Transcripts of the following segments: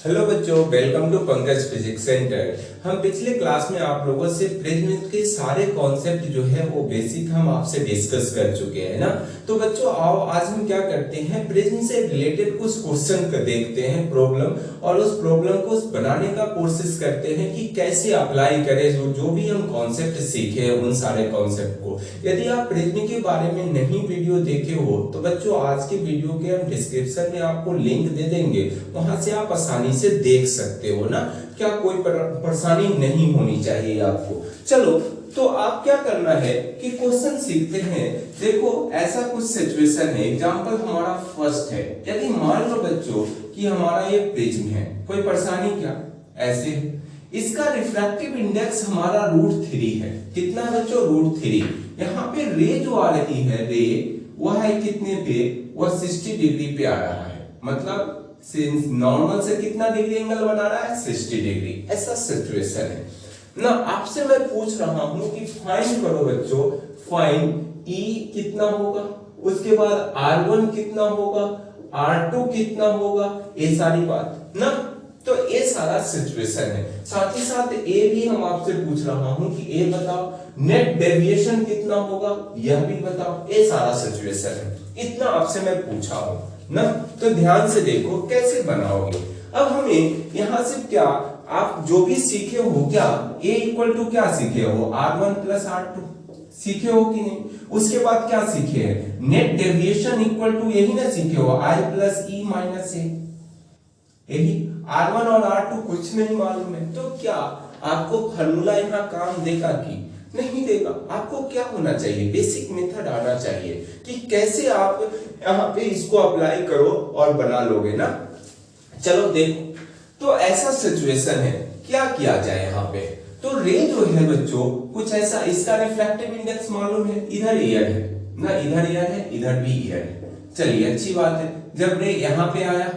Hello बच्चों, welcome to Pankaj physics centre. हम पिछले क्लास में आप लोगों से प्रिज्म के सारे कॉन्सेप्ट जो है वो बेसिक हम आपसे डिस्कस कर चुके हैं ना। तो बच्चों आओ आज हम क्या करते हैं, प्रिज्म से रिलेटेड कुछ क्वेश्चन को देखते हैं, प्रॉब्लम, और उस प्रॉब्लम को बनाने का कोशिश करते हैं कि कैसे अप्लाई करें जो भी हम कॉन्सेप्ट सीखे हैं उन सारे कॉन्सेप्ट को। यदि आप प्रिज्म के बारे में नहीं वीडियो देखे हो तो बच्चों आज के वीडियो के हम डिस्क्रिप्शन में आपको लिंक दे देंगे, वहां से आप आसानी से देख सकते हो ना। क्या कोई परेशानी नहीं होनी चाहिए आपको। चलो तो आप क्या करना है कि क्वेश्चन सीखते हैं। देखो ऐसा कुछ सिचुएशन है, एग्जांपल हमारा फर्स्ट है। यदि मान लो बच्चों कि हमारा ये प्रिज्म है, कोई परेशानी क्या, ऐसे इसका रिफ्रैक्टिव इंडेक्स हमारा √3 है। कितना बच्चों, √3। यहाँ पे रे जो आ रही है, रे वह है कितने पे, वह 60 डिग्री पे आ रहा है। मतलब नॉर्मल से कितना डिग्री एंगल बना रहा है, 60 डिग्री। ऐसा सिचुएशन है ना। आपसे मैं पूछ रहा हूं कि फाइंड करो बच्चों, फाइंड E कितना होगा, उसके बाद R1 कितना होगा, R2 कितना होगा, ये सारी बात ना। तो ये सारा सिचुएशन है। साथ ही साथ ए भी हम आपसे पूछ रहा हूं कि ए बताओ नेट डेविएशन कितना होगा, यह भी बताओ। ये सारा सिचुएशन है, इतना आपसे मैं पूछा हूं ना। तो ध्यान से देखो कैसे बनाओगे। अब हमें यहां से क्या, आप जो भी सीखे हो, क्या A इक्वल टू क्या सीखे हो, R1 प्लस R2 सीखे हो कि नहीं। उसके बाद क्या सीखे हैं, नेट डेविएशन इक्वल टू यही ना सीखे हो, I plus E minus A। यही R1 और R2 कुछ नहीं मालूम है तो क्या आपको फॉर्मूला यहाँ काम देगा कि नहीं देगा। आपको क्या होना चाहिए, बेसिक मेथड आना चाहिए कि कैसे आप यहाँ पे इसको अप्लाई करो और बना लोगे ना। चलो देखो, तो ऐसा सिचुएशन है, क्या किया जाए यहाँ पे। तो रे जो है बच्चों कुछ ऐसा, इसका रिफ्रैक्टिव इंडेक्स मालूम है, इधर ईयर है ना, इधर ईयर है, इधर भी ईयर है। चलिए अच्छी बात है। जब रे यहाँ पे आया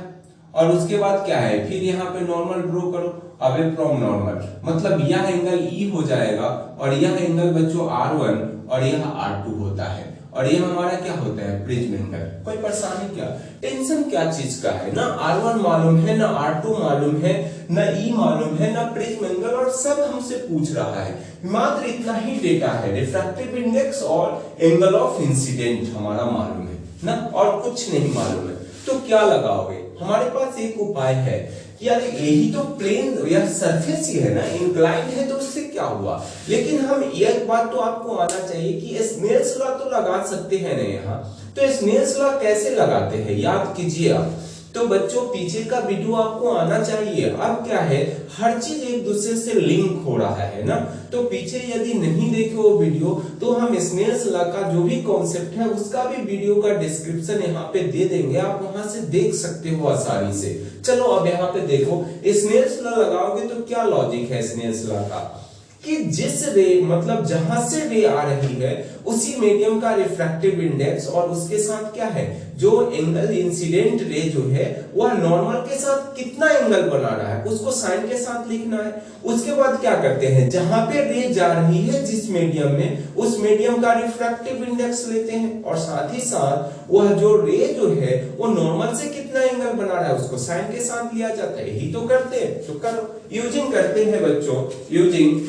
और उसके बाद क्या है, फिर यहाँ पे नॉर्मल ड्रॉ करो, अवे फ्रॉम नॉर्मल, मतलब यह एंगल E हो जाएगा और यह एंगल बच्चों R1 और यह R2 होता है, और यह हमारा क्या होता है, प्रिज्म एंगल। कोई परेशानी क्या, टेंशन क्या चीज का है ना। R1 मालूम है ना, R2 मालूम है ना, E मालूम है ना, प्रिज्म एंगल, और सब हमसे पूछ रहा है। मात्र इतना ही डेटा है, रिफ्रैक्टिव इंडेक्स और एंगल ऑफ इंसिडेंट हमारा मालूम है ना, और कुछ नहीं मालूम है। तो क्या लगाओगे, हमारे पास एक उपाय है कि यार यही तो प्लेन या सरफेस ही है ना, इंक्लाइंड है, तो उससे क्या हुआ। लेकिन हम एक बात तो आपको आना चाहिए कि स्नेल्स लॉ तो लगा सकते हैं ना यहाँ। तो स्नेल्स लॉ कैसे लगाते हैं, याद कीजिए आप। तो बच्चों पीछे का वीडियो आपको आना चाहिए। अब क्या है, हर चीज एक दूसरे से लिंक हो रहा है ना। तो पीछे यदि नहीं देखे वो वीडियो तो हम स्नेल्स लॉ का जो भी कॉन्सेप्ट है उसका भी वीडियो का डिस्क्रिप्शन यहाँ पे दे देंगे, आप वहां से देख सकते हो आसानी से। चलो अब यहाँ पे देखो, स्नेल्स लॉ लगाओगे तो क्या लॉजिक है स्नेल्स लॉ का, कि जिस रे मतलब जहां से रे आ रही है उसी मीडियम का रिफ्रैक्टिव इंडेक्स, और उसके साथ क्या है, जो एंगल इंसिडेंट रे जो है वह नॉर्मल के साथ कितना एंगल बना रहा है उसको साइन के साथ लिखना है। उसके बाद क्या करते हैं, जहां पे रे जा रही है जिस मीडियम में, उस मीडियम का रिफ्रैक्टिव इंडेक्स लेते हैं, और साथ ही साथ वह जो रे जो है वो नॉर्मल से कितना एंगल बना रहा है उसको साइन के साथ लिया जाता है। यही तो करते हैं। तो करो, यूजिंग करते हैं बच्चों, यूजिंग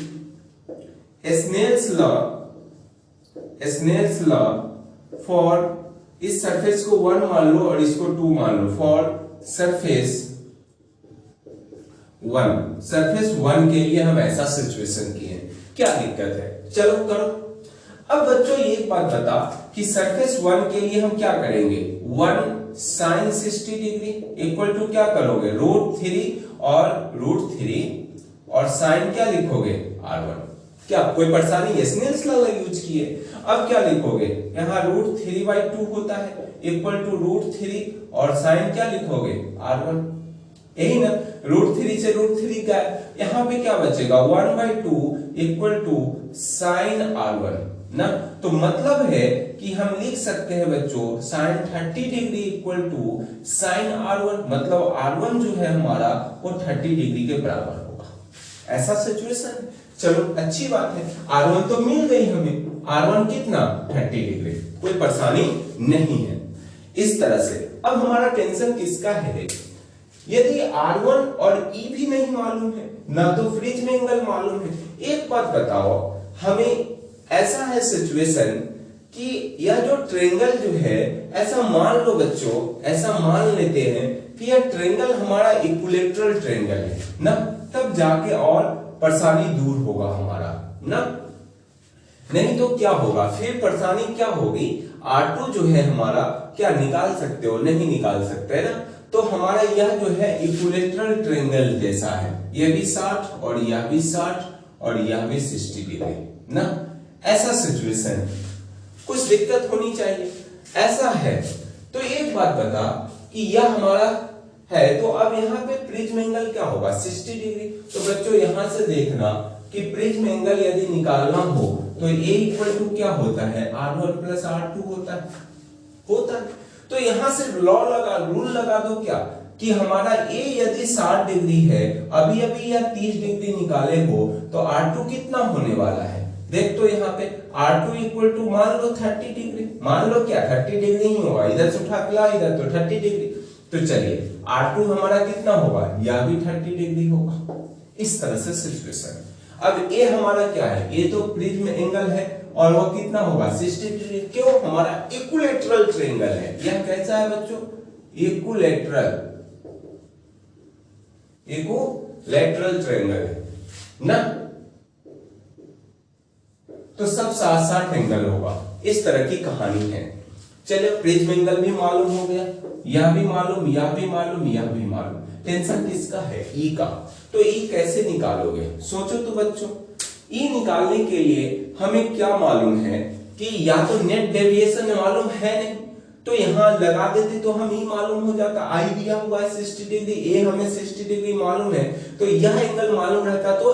स्नेल्स लॉ फॉर, इस सरफेस को 1 मान लो और इसको 2 मान लो, फॉर सरफेस 1 के लिए हम ऐसा सिचुएशन किए हैं। क्या दिक्कत है, चलो करो। अब बच्चों एक बात बता कि सरफेस 1 के लिए हम क्या करेंगे, 1 sin 60 डिग्री इक्वल टू क्या करोगे, √3 और साइन क्या लिखोगे, R1। क्या कोई परेशानी है, स्नेल्स लॉ यूज किए। अब क्या लिखोगे, यहाँ √3/2 होता है इक्वल टू √3 और साइन क्या लिखोगे, R1। यही ना, √3 से √3 का यहाँ पे क्या बचेगा, 1/2 इक्वल टू साइन R1 ना। तो मतलब है कि हम लिख सकते हैं बच्चों sine 30 degree equal to sine R1, मतलब R1 जो है हमारा वो 30 डिग्री के बराबर होगा। ऐसा सिचुएशन। चलो अच्छी बात है, R1 तो मिल गई हमें, R1 कितना, 30 डिग्री, कोई परेशानी नहीं है। इस तरह से अब हमारा टेंशन किसका है, यदि R1 और E भी नहीं मालूम है ना तो प्रिज्म एंगल मालूम है। एक बात बताओ, हमें ऐसा है सिचुएशन कि यह जो ट्रायंगल जो है, ऐसा मान लो बच्चों, ऐसा मान लेते हैं कि यह ट्रायंगल हमारा इक्विलैटरल ट्रायंगल है ना, तब जाके और परेशानी दूर होगा हमारा ना। नहीं तो क्या होगा, फिर परेशानी क्या होगी, R2 जो है हमारा क्या निकाल सकते हो, नहीं निकाल सकते है ना। तो हमारा यह जो है इक्विलैटरल ट्रायंगल जैसा है, यह भी 60 और यह भी 60 और यह भी 60 डिग्री ना। ऐसा सिचुएशन, कुछ दिक्कत होनी चाहिए, ऐसा है। तो एक बात बता कि यह हमारा है, तो अब यहाँ पे प्रिज्म एंगल क्या होगा, 60 डिग्री। तो बच्चों यहां से देखना कि प्रिज्म एंगल यदि निकालना हो तो A इक्वल टू क्या होता है, R1 प्लस R2 होता है। तो यहां से रूल लगा दो क्या, कि हमारा A यदि 60 डिग्री है, अभी अभी या 30 डिग्री निकाले हो, तो R2 कितना होने वाला है, देख तो यहाँ पे R2 इक्वल टू मान लो 30 डिग्री, मान लो क्या 30 डिग्री ही होगा, इधर से उठा के ला, इधर तो 30 डिग्री। तो चलिए R2 हमारा कितना होगा, यह भी 30 डिग्री होगा। इस तरह से सिचुएशन। अब A हमारा क्या है, A तो प्रिज्म एंगल है और वो कितना होगा 60 डिग्री, क्यों, हमारा इक्विलैटरल ट्रायंगल है। यह कैसा है बच्चों, इक्विलैटरल ट्रायंगल है ना। तो सब 60 एंगल होगा, इस तरह की कहानी है। चलो प्रिज्म एंगल भी मालूम हो गया, यह भी मालूम, यह भी मालूम, यह भी मालूम। टेंशन किसका है, ई का। तो ई कैसे निकालोगे, सोचो तो बच्चों। ई निकालने के लिए हमें क्या मालूम है कि या तो नेट डेविएशन मालूम है नहीं, तो यहां लगा देते तो हम ई मालूम हो जाता। आई दिया हुआ है 60 डिग्री, ए हमें 60 डिग्री मालूम है, तो यह एंगल मालूम रहता तो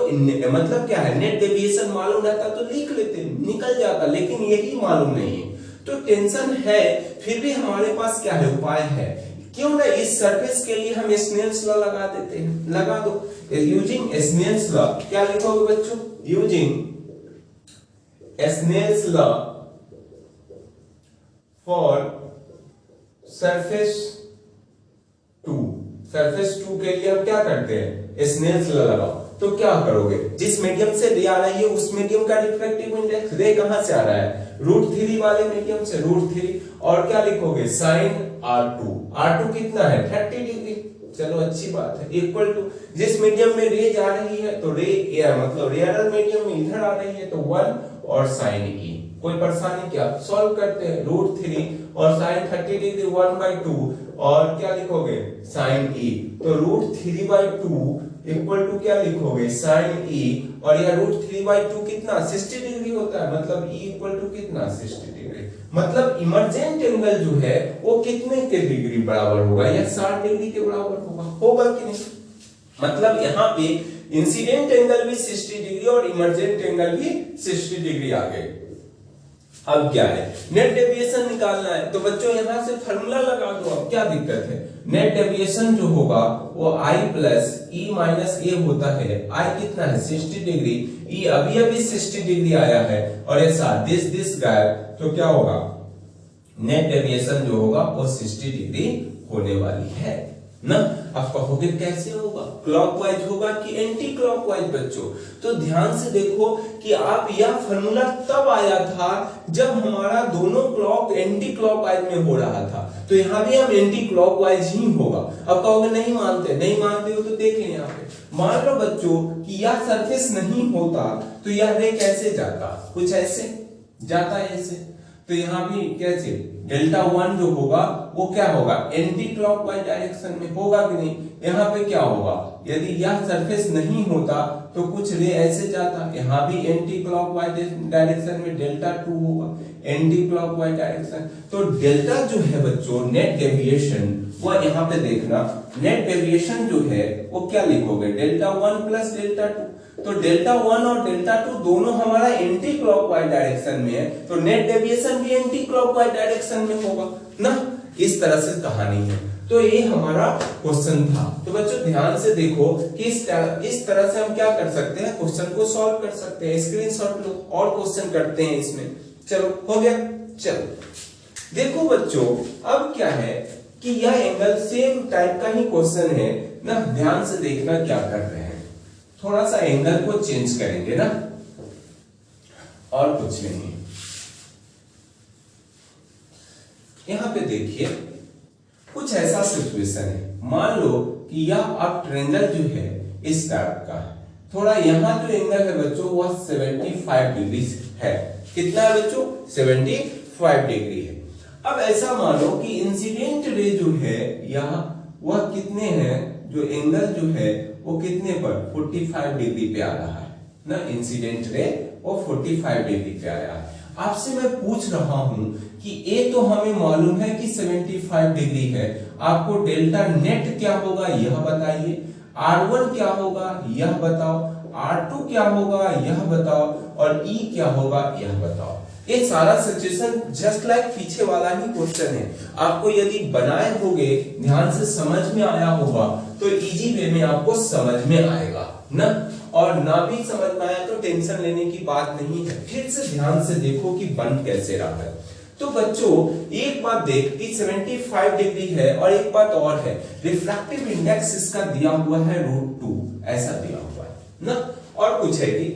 मतलब क्या है, नेट डेविएशन मालूम रहता तो लिख लेते, निकल जाता, लेकिन यही मालूम नहीं है। तो टेंशन है, फिर भी हमारे पास क्या है, उपाय है। क्यों ना इस सरफेस के लिए हम स्नेल्स लॉ लगा देते हैं, लगा दो। यूजिंग स्नेल्स लॉ, क्या लिखोगे बच्चों, using Snell's law for surface 2 के लिए हम क्या करते हैं, स्नेल्स लॉ लगाओ। तो क्या करोगे, जिस मीडियम से रे आ रही है उस मीडियम का रिफ्रैक्टिव इंडेक्स, रे कहां से आ रहा है, √3 वाले मीडियम से, √3, और क्या लिखोगे sin R2 कितना है 30 डिग्री। चलो अच्छी बात है, इक्वल टू जिस मीडियम में रे जा रही है, तो रे मतलब रेयरल मीडियम में इधर आ रही है, तो 1 और sin E। कोई परेशानी क्या, सॉल्व करते हैं, √3 और sin 30 डिग्री 1/2, और क्या लिखोगे sin E। तो √3/2 इक्वल टू क्या लिखोगे sin E, और यह √3/2 कितना 60 डिग्री होता है, मतलब E इक्वल टू कितना 60 डिग्री। मतलब इमर्जेंट एंगल जो है वो कितने के डिग्री बराबर होगा, यह 60 डिग्री के बराबर होगा कि नहीं। मतलब यहाँ पे इंसिडेंट एंगल भी 60 डिग्री और इमर्जेंट एंगल भी 60 डिग्री आ गए। अब क्या है, नेट डेविएशन निकालना है, तो बच्चों यहां से फार्मूला लगा दो। अब क्या दिक्कत है, नेट डेविएशन जो होगा वो I प्लस E माइनस ए होता है। I कितना है 60 डिग्री, E अभी अभी 60 डिग्री आया है, और ऐसा दिस गैप, तो क्या होगा, नेट डेविएशन जो होगा वो 60 डिग्री होने वाली है ना। आप कहोगे कैसे होगा, क्लॉकवाइज होगा कि एंटी क्लॉकवाइज बच्चों। तो ध्यान से देखो कि आप यह फार्मूला तब आया था जब हमारा दोनों क्लॉक एंटी क्लॉकवाइज में हो रहा था, तो यहां भी हम एंटी क्लॉकवाइज ही होगा। अब कहोगे नहीं मानते हो, तो देखें यहाँ पे मान लो बच्चों कि यह सरफेस नहीं होता तो यह रे कैसे जाता, कुछ ऐसे जाता है ऐसे। तो यहाँ भी कैसे, Δ1 जो होगा वो क्या होगा, एंटी क्लॉकवाइज डायरेक्शन में होगा कि नहीं। यहाँ पे क्या होगा, यदि यह सरफेस नहीं होता तो कुछ रे ऐसे जाता, यहाँ भी एंटी क्लॉकवाइज डायरेक्शन में Δ2 होगा, एंटी क्लॉकवाइज डायरेक्शन। तो डेल्टा जो है बच्चों नेट डेविएशन, वो यहाँ पे देखना, नेट डेविएशन जो है वो क्या लिखोगे, Δ1 प्लस Δ2। तो Δ1 और Δ2 दोनों हमारा एंटी क्लॉकवाइज डायरेक्शन में है, तो नेट डेविएशन भी एंटी क्लॉकवाइज डायरेक्शन में होगा ना। इस तरह से कहानी है। तो ये हमारा क्वेश्चन था। तो बच्चों ध्यान से देखो कि इस तरह से हम क्या कर सकते हैं, क्वेश्चन को सॉल्व कर सकते हैं। स्क्रीनशॉट लो और क्वेश्चन करते हैं इसमें। चलो हो गया, चलो देखो बच्चों अब क्या है कि यह एंगल सेम टाइप का ही क्वेश्चन है ना, ध्यान से देखना क्या कर रहे हैं, थोड़ा सा एंगल को चेंज करेंगे ना, और कुछ नहीं। यहां पे देखिए कुछ ऐसा सिचुएशन है, मान लो कि यह अब ट्रायंगल जो है इस टाइप का है, थोड़ा यहाँ जो एंगल है बच्चों वह 75 डिग्री है। कितना है बच्चों? 75 डिग्री है। अब ऐसा मानो कि इंसिडेंट रे जो है यहाँ वह कितने हैं, जो एंगल जो है वो कितने पर 45 डिग्री पे आ रहा है ना, इंसिडेंट रे वो 45 डिग्री पे आया है। आपसे मैं पूछ रहा हूं कि ए तो हमें मालूम है कि 75 डिग्री है, आपको डेल्टा नेट क्या होगा यह बताइए, R1 क्या होगा यह बताओ, R2 क्या होगा यह बताओ, और E क्या होगा यह बताओ। ये सारा सिचुएशन जस्ट लाइक पीछे वाला ही क्वेश्चन है, आपको यदि बनाए होगे, ध्यान से समझ में आया होगा तो इजी वे में आपको समझ में आएगा ना, और ना भी समझ में आया तो टेंशन लेने की बात नहीं है। फिर से ध्यान से देखो कि बन कैसे रहा है। तो बच्चों एक बात देख कि 75 डिग्री है, और एक बात और है, रिफ्रैक्टिव इंडेक्स इसका दिया हुआ है √2, ऐसा दिया हुआ है ना, और कुछ है कि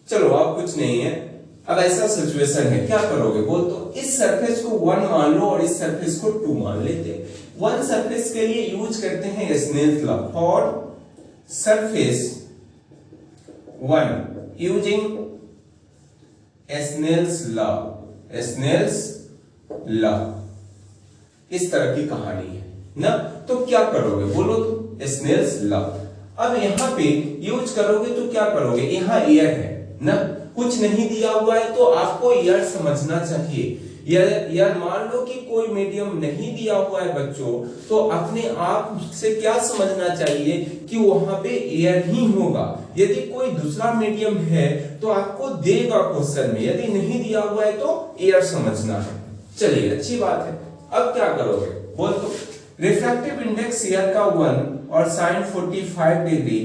चलो अब कुछ नहीं है। अब ऐसा सिचुएशन है, क्या करोगे बोल, तो इस सरफेस को 1 मान लो और इस सरफेस को 2 मान लेते हैं। 1 सरफेस के लिए यूज करते हैं Snell's law, for surface 1 using Snell's law, Snell's law, इस तरह की कहानी है ना। तो क्या करोगे बोलो, तो स्नेल्स लॉ अब यहां पे यूज करोगे तो क्या करोगे, यहां एयर है ना, कुछ नहीं दिया हुआ है तो आपको एयर समझना चाहिए। यार मान लो कि कोई मीडियम नहीं दिया हुआ है बच्चों, तो अपने आप से क्या समझना चाहिए कि वहां पे एयर ही होगा। यदि कोई दूसरा मीडियम है तो आपको देगा क्वेश्चन में, यदि नहीं दिया हुआ है तो एयर समझना है। चलिए अच्छी बात है। अब क्या करोगे बोल, तो रिफ्रैक्टिव इंडेक्स एयर का 1 और साइन 45 डिग्री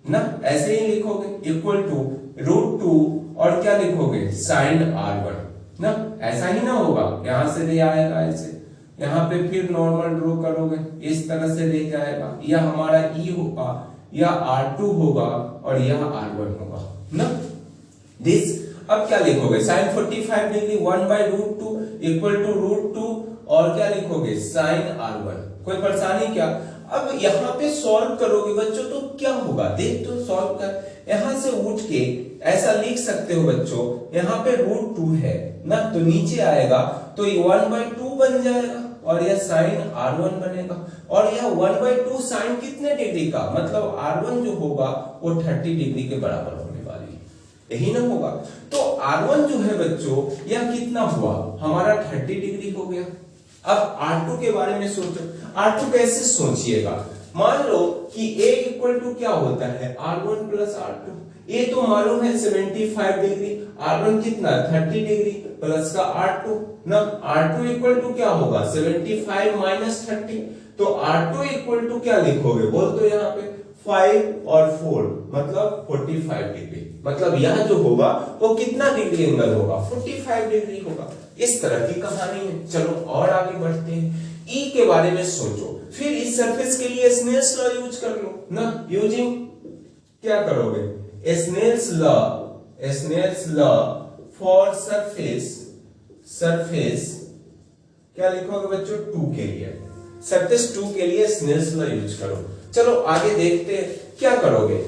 ना, ऐसे ही लिखोगे इक्वल टू √2 और क्या लिखोगे साइन R1 ना, ऐसा ही ना होगा, यहां से ले आएगा ऐसे, यहां पे फिर नॉर्मल ड्रॉ करोगे, इस तरह से लेके आएगा, यह हमारा E होगा, यह R2 होगा और यह R1 होगा ना। दिस अब क्या लिखोगे, साइन 45 डिग्री 1/√2 इक्वल टू √2 और क्या लिखोगे साइन R1। कोई परेशानी क्या? अब यहाँ पे सॉल्व करोगे बच्चों तो क्या होगा, देख तो सॉल्व कर, यहां से उठ के ऐसा लिख सकते हो बच्चों, यहाँ पे √2 है ना, तो नीचे आएगा तो ये 1/2 बन जाएगा और यह साइन R1 बनेगा, और यह 1/2 साइन कितने डिग्री का, मतलब R1 जो होगा वो 30 डिग्री के बराबर होने वाली है, यही ना होगा। तो R1 जो है बच्चों यह कितना हुआ हमारा 30 डिग्री हो गया। अब R2 के बारे में सोचो, R2 कैसे सोचिएगा, मान लो कि A इक्वल टू क्या होता है R1 प्लस R2, A तो मालूम है 75 डिग्री, R1 कितना 30 डिग्री प्लस का R2 ना, R2 इक्वल टू क्या होगा 75 माइनस 30, तो R2 इक्वल टू क्या लिखोगे बोल, तो यहाँ पे 5 और 4 मतलब 45 डिग्री, मतलब यह जो होगा वो कितना डिग्री एंगल होगा 45 डिग्री होगा। इस तरह की कहानी है। चलो और आगे बढ़ते हैं, E के बारे में सोचो, फिर इस सरफेस के लिए स्नेल्स लॉ यूज कर लो ना, यूजिंग क्या करोगे स्नेल्स लॉ फॉर सरफेस क्या लिखोगे बच्चों 2 के लिए, सरफेस 2 के लिए स्नेल्स लॉ यूज करो। चलो आगे देखते हैं क्या करोगे,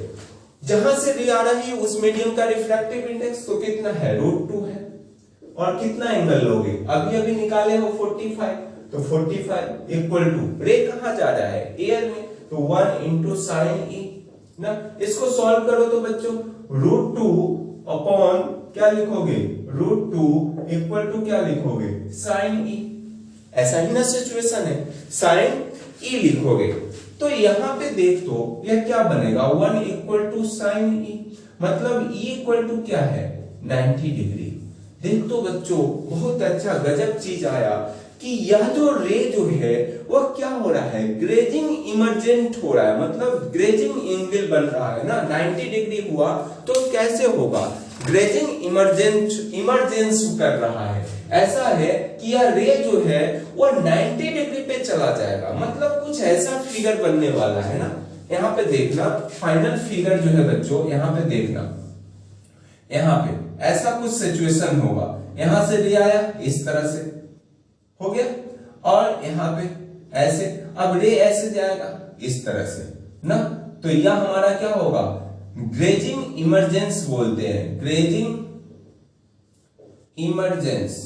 जहां से रे आ रही है उस मीडियम का रिफ्रैक्टिव इंडेक्स तो कितना है √2 है, और कितना एंगल लोगे अभी अभी निकाले हो 45, तो 45 इक्वल टू रे कहां जा रहा है एयर में, तो 1 इंटू साइन E ना, इसको सॉल्व करो तो बच्चों √2 अपॉन क्या लिखोगे √2 इक्वल टू क्या लिखोगे साइन E, ऐसा ही ना सिचुएशन है, साइन E लिखोगे तो यहां पे देख तो यह क्या बनेगा 1 इक्वल टू साइन E, मतलब E इक्वल टू क्या है 90 डिग्री। देख तो बच्चों बहुत अच्छा गजब चीज आया कि यह जो रे जो है वह क्या हो रहा है ग्रेजिंग इमर्जेंट हो रहा है, मतलब ग्रेजिंग एंगल बन रहा है ना, 90 डिग्री हुआ तो कैसे होगा ग्रेजिंग इमर्जेंस कर रहा है। ऐसा है कि यह रे जो है वो 90 डिग्री पे पे चला जाएगा, मतलब कुछ ऐसा फिगर बनने वाला है ना। यहाँ पे देखना फाइनल फिगर जो है बच्चों, यहाँ पे देखना, यहाँ पे ऐसा कुछ सिचुएशन होगा, यहां से रे आया इस तरह से हो गया, और यहाँ पे ऐसे, अब रे ऐसे जाएगा इस तरह से ना, तो यह हमारा क्या होगा, ग्रेजिंग इमरजेंस बोलते हैं, ग्रेजिंग इमरजेंस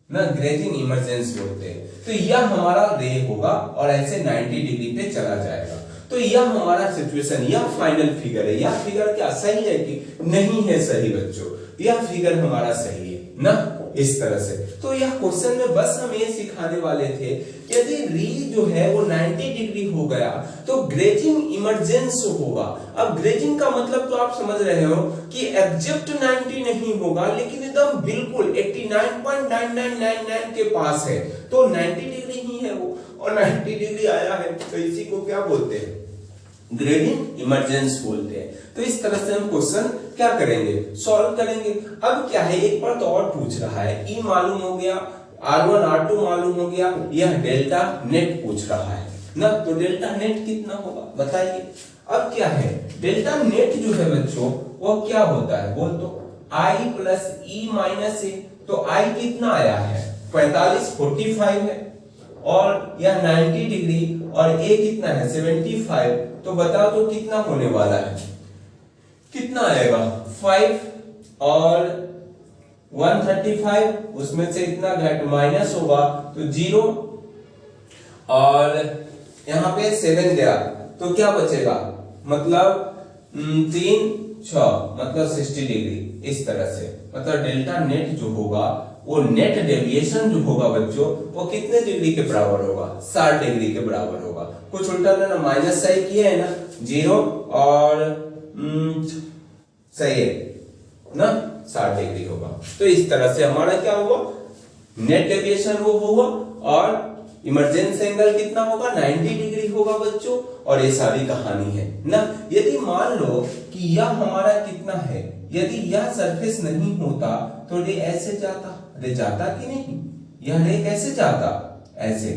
ना, ग्रेजिंग इमरजेंस बोलते हैं। तो यह हमारा रे होगा और ऐसे 90 डिग्री पे चला जाएगा। तो यह हमारा सिचुएशन, यह फाइनल फिगर है। यह फिगर क्या सही है कि नहीं है सही बच्चों, यह फिगर हमारा सही है ना, इस तरह से। तो यह क्वेश्चन में बस हम ये सिखाने वाले थे, यदि री जो है वो 90 डिग्री हो गया तो ग्रेजिंग इमरजेंस होगा। अब ग्रेजिंग का मतलब तो आप समझ रहे हो कि एग्जैक्ट 90 नहीं होगा, लेकिन एकदम बिल्कुल 89.9999 के पास है, तो 90 डिग्री ही है वो, और 90 डिग्री आया है, तो इसी को क्या बोलते हैं, ग्रेडिंग इमरजेंस बोलते हैं। तो इस तरह से हम क्वेश्चन क्या करेंगे, सॉल्व करेंगे। अब क्या है, एक बार तो और पूछ रहा है, ई मालूम हो गया, R1 R2 मालूम हो गया, यह डेल्टा नेट पूछ रहा है ना, तो डेल्टा नेट कितना होगा बताइए। अब क्या है, डेल्टा नेट जो है बच्चों वो क्या होता है बोल तो, I प्लस ई माइनस ए, तो I कितना आया है 45 45 है, और यह 90 डिग्री, और ए कितना है 75, तो बताओ तो कितना होने वाला है, कितना आएगा 5 और 135, उसमें से इतना घट माइनस होगा तो 0, और यहाँ पे 7 गया तो क्या बचेगा, मतलब 3 6 मतलब 60 डिग्री, इस तरह से। मतलब डेल्टा नेट जो होगा वो नेट डेविएशन जो होगा बच्चों वो कितने डिग्री के बराबर होगा, 60 डिग्री के बराबर होगा। कुछ उल्टा ना माइनस सही किया है ना, 0 और सही है ना, 60 डिग्री होगा। तो इस तरह से हमारा क्या होगा, नेट डेविएशन वो होगा, और इमरजेंस एंगल कितना होगा 90 डिग्री होगा बच्चों, और ये सारी कहानी है ना। यदि मान लो कि यह हमारा कितना है, यदि यह सरफेस नहीं होता तो रे ऐसे जाता, रे जाता कि नहीं, यह रे कैसे जाता ऐसे,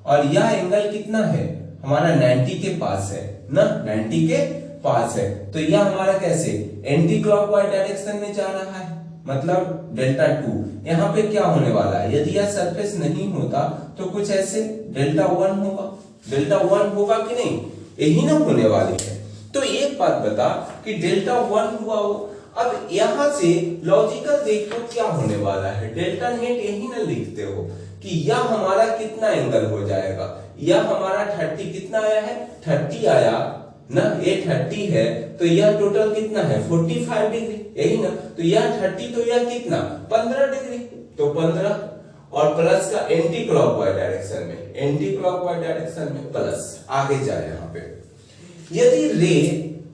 और यह एंगल कितना है हमारा 90 के पास है ना, 90 के पास है, तो यह हमारा कैसे एंटी क्लॉकवाइज डायरेक्शन में जा रहा है, मतलब डेल्टा 2। यहाँ पे क्या होने वाला है, यदि यह सरफेस नहीं होता तो कुछ ऐसे डेल्टा 1 होगा, डेल्टा 1 होगा कि नहीं, यही ना होने वाली है। तो एक बात बता कि डेल्टा 1 हुआ हो, अब यहां से लॉजिकल देखो क्या होने वाला है, डेल्टा नेट यही ना लिखते हो कि यह हमारा कितना एंगल हो जाएगा, यह हमारा 30 कितना आया है 30 आया ना, ये 30 है, तो यह टोटल कितना है 45 डिग्री, यही ना, तो यह 30 तो यह कितना 15 डिग्री, तो 15 और प्लस का एंटी क्लॉकवाइज डायरेक्शन में, एंटी क्लॉकवाइज डायरेक्शन में प्लस आगे जाए। यहाँ पे यदि रे,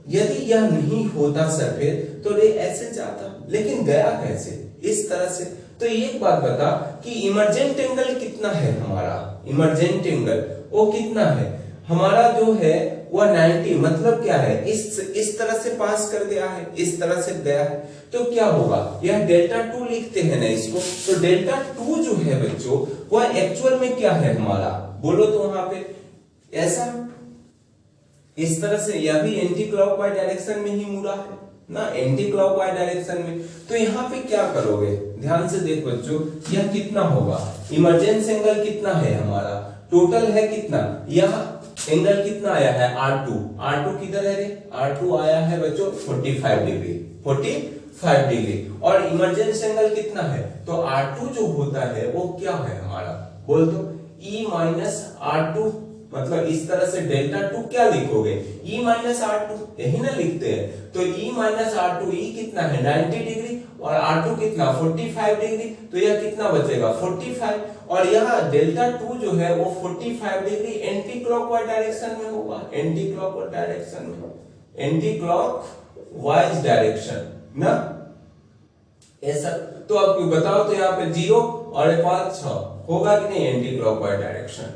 यदि यह नहीं होता सरफेस तो रे ऐसे जाता, लेकिन गया कैसे, इस तरह से। तो एक बात बता कि इमरजेंट एंगल कितना है हमारा, इमरजेंट एंगल वो कितना है हमारा जो है वह 90, मतलब क्या है इस तरह से पास कर गया है, इस तरह से गया है, तो क्या होगा, यह डेल्टा 2 लिखते हैं ना इसको, तो डेल्टा 2 जो है बच्चों वह एक्चुअल में क्या है हमारा, बोलो तो वहां पे ऐसा इस तरह से, यह भी एंटी क्लॉकवाइज डायरेक्शन में ही मुड़ा है ना, एंटी क्लॉकवाइज डायरेक्शन में। तो यहाँ पे क्या करोगे, ध्यान से देख बच्चों, यह कितना होगा, इमरजेंस एंगल कितना है हमारा, टोटल है कितना, यह एंगल कितना आया है R2, R2 किधर है रे, R2 आया है बच्चों 45 डिग्री, 45 डिग्री, और इमरजेंस एंगल कितना है, तो R2 जो होता है वो क्या है हमारा, बोल तो E माइनस R2, मतलब इस तरह से डेल्टा 2 क्या लिखोगे, E माइनस R2, यही ना लिखते हैं, तो E माइनस R2, E कितना है 90 डिग्री, और R2 कितना 45 डिग्री, तो यह कितना बचेगा 45, और यहाँ डेल्टा 2 जो है वो 45 डिग्री एंटी क्लॉकवाइज डायरेक्शन में होगा, एंटी क्लॉकवाइज डायरेक्शन में, एंटी क्लॉकवाइज डायरेक्शन ना, ऐसा। तो अब बताओ तो यहाँ पे 0 और 5 6 होगा कि नहीं एंटी क्लॉकवाइज डायरेक्शन,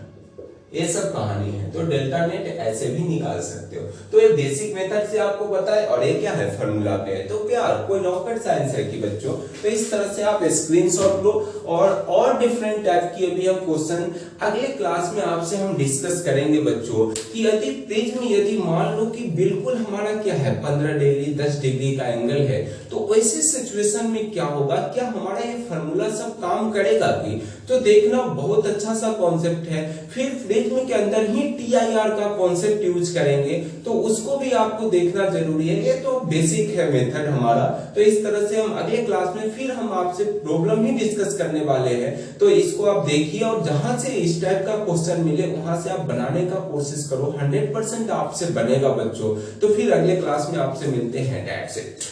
ये सब कहानी है। तो डेल्टा नेट ऐसे भी निकाल सकते हो। तो ये बेसिक मेथड से आपको पता है, और ये क्या है, फॉर्मूला पे है। तो क्या कोई रॉकेट साइंस है कि बच्चों? तो इस तरह से आप स्क्रीनशॉट लो, और डिफरेंट टाइप की अभी हम क्वेश्चन अगले क्लास में आपसे हम डिस्कस करेंगे बच्चों, कि यदि प्रिज्म यदि मान लो कि बिल्कुल हमारा क्या है 15 डिग्री 10 डिग्री का एंगल है, तो वैसे सिचुएशन में क्या होगा, क्या हमारा ये फॉर्मूला सब काम करेगा कि? तो देखना बहुत अच्छा सा कॉन्सेप्ट है। फिर प्रिज्म के अंदर ही TIR का कॉन्सेप्ट यूज करेंगे, तो उसको भी आपको देखना जरूरी है। ये तो बेसिक है मेथड हमारा। तो इस तरह से हम अगले क्लास में फिर हम आपसे प्रॉब्लम ही डिस्कस करने वाले हैं। तो इसको आप देखिए, और जहां से इस टाइप का क्वेश्चन मिले वहां से आप बनाने का कोशिश करो। 100% आपसे बनेगा बच्चों। तो फिर अगले क्लास में आपसे मिलते हैं। That's it.